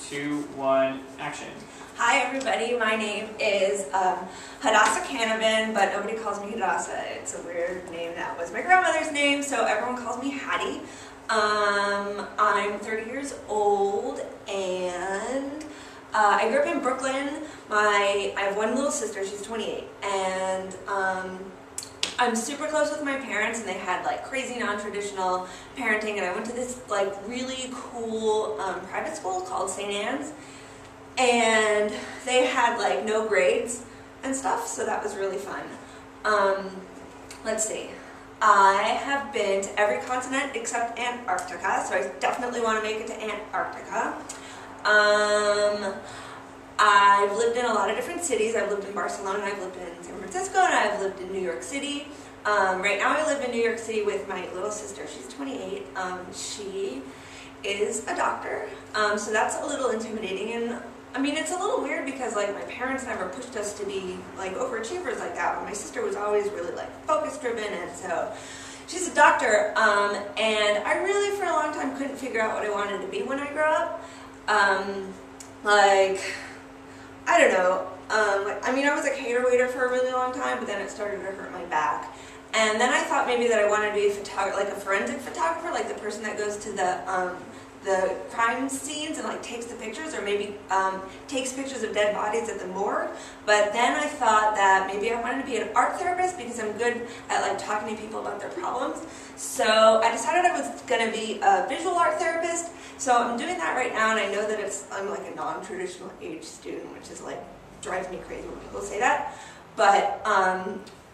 2, 1, action. Hi everybody, my name is Hadassah Canavan, but nobody calls me Hadassah. It's a weird name. That was my grandmother's name, so everyone calls me Hattie. I'm 30 years old, and I grew up in Brooklyn. I have one little sister, she's 28, and I'm super close with my parents, and they had like crazy non-traditional parenting, and I went to this like really cool private school called St. Anne's, and they had like no grades and stuff, so that was really fun. Let's see. I have been to every continent except Antarctica, so I definitely want to make it to Antarctica. I've lived in a lot of different cities. I've lived in Barcelona, I've lived in San Francisco, and I've lived in New York City. Right now I live in New York City with my little sister. She's 28. She is a doctor, so that's a little intimidating, and I mean, it's a little weird because like my parents never pushed us to be like overachievers like that, but my sister was always really like focus driven, and so she's a doctor, and I really for a long time couldn't figure out what I wanted to be when I grew up. Like, I don't know, I mean, I was a cater waiter for a really long time, but then it started to hurt my back. And then I thought maybe that I wanted to be like a forensic photographer, like the person that goes to the crime scenes and like takes the pictures, or maybe takes pictures of dead bodies at the morgue. But then I thought that maybe I wanted to be an art therapist because I'm good at like talking to people about their problems. So I decided I was going to be a visual art therapist. So I'm doing that right now, and I know that I'm like a non-traditional age student, which is like drives me crazy when people say that. But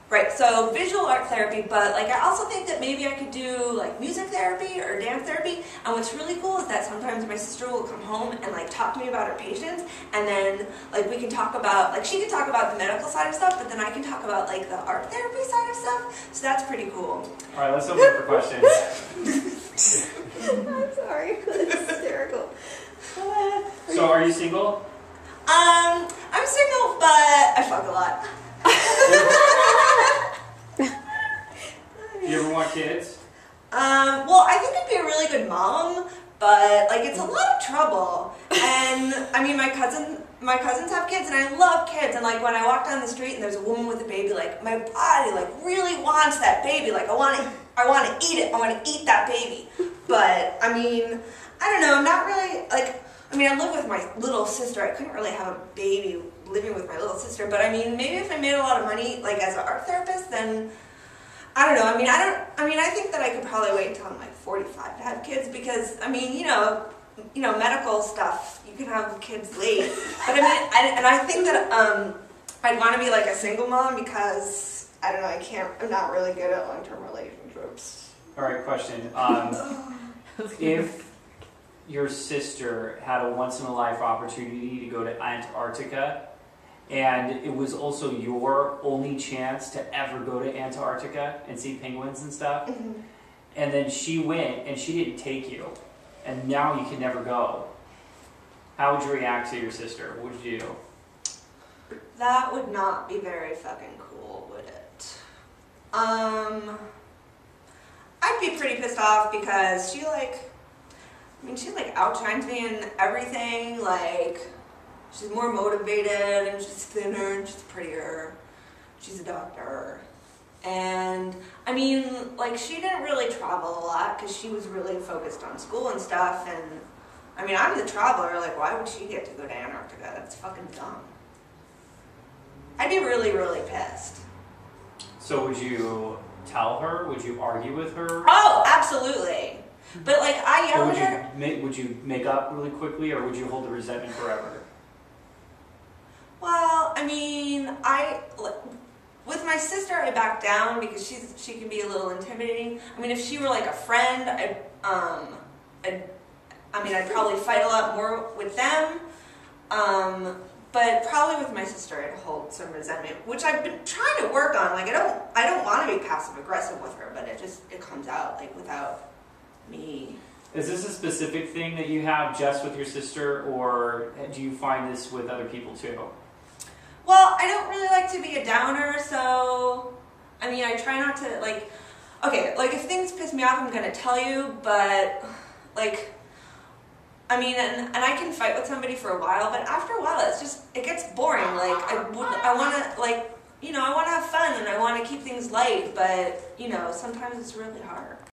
right, so visual art therapy, but like I also think that maybe I could do like music therapy or dance therapy. And what's really cool is that sometimes my sister will come home and like talk to me about her patients, and then like we can talk about, like she can talk about the medical side of stuff, but then I can talk about like the art therapy side of stuff. So that's pretty cool. All right, let's open up for questions. I'm sorry, that's hysterical. So are you single? I'm single, but I fuck a lot. You ever want kids? Well, I think I'd be a really good mom, but like it's a lot of trouble. And I mean, my cousins have kids, and I love kids. And like when I walk down the street and there's a woman with a baby, like my body like really wants that baby. Like I want to eat it. I want to eat that baby. But I mean, I don't know. I'm not really like. I mean, I live with my little sister. I couldn't really have a baby living with my little sister. But I mean, maybe if I made a lot of money, like as an art therapist, then I don't know. I mean, I think that I could probably wait until I'm like 45 to have kids, because I mean, you know, medical stuff, you can have kids late. But I mean, I think that I'd want to be like a single mom because I don't know. I'm not really good at long-term relationships. All right, question. If your sister had a once-in-a-life opportunity to go to Antarctica, and it was also your only chance to ever go to Antarctica and see penguins and stuff, and then she went and she didn't take you, and now you can never go, how would you react to your sister? What would you do? That would not be very fucking cool, would it? I'd be pretty pissed off because she like outshines me in everything. Like, she's more motivated, and she's thinner, and she's prettier. She's a doctor. And I mean, like, she didn't really travel a lot because she was really focused on school and stuff. And I mean, I'm the traveler. Like, why would she get to go to Antarctica? That's fucking dumb. I'd be really, really pissed. So would you tell her? Would you argue with her? Oh, absolutely. But like, I yell at her. Would you make up really quickly, or would you hold the resentment forever? Well, I mean, with my sister, I back down because she can be a little intimidating. I mean, if she were like a friend, I'd probably fight a lot more with them. But probably with my sister, I'd hold some resentment, which I've been trying to work on. Like, I don't want to be passive aggressive with her, but it comes out like without me. Is this a specific thing that you have just with your sister, or do you find this with other people too? Well, I don't really like to be a downer, so I mean, I try not to like. Okay, like if things piss me off, I'm gonna tell you, but like I mean, and I can fight with somebody for a while, but after a while, it gets boring. Like, I want to, like, I want to have fun and I want to keep things light, but, sometimes it's really hard.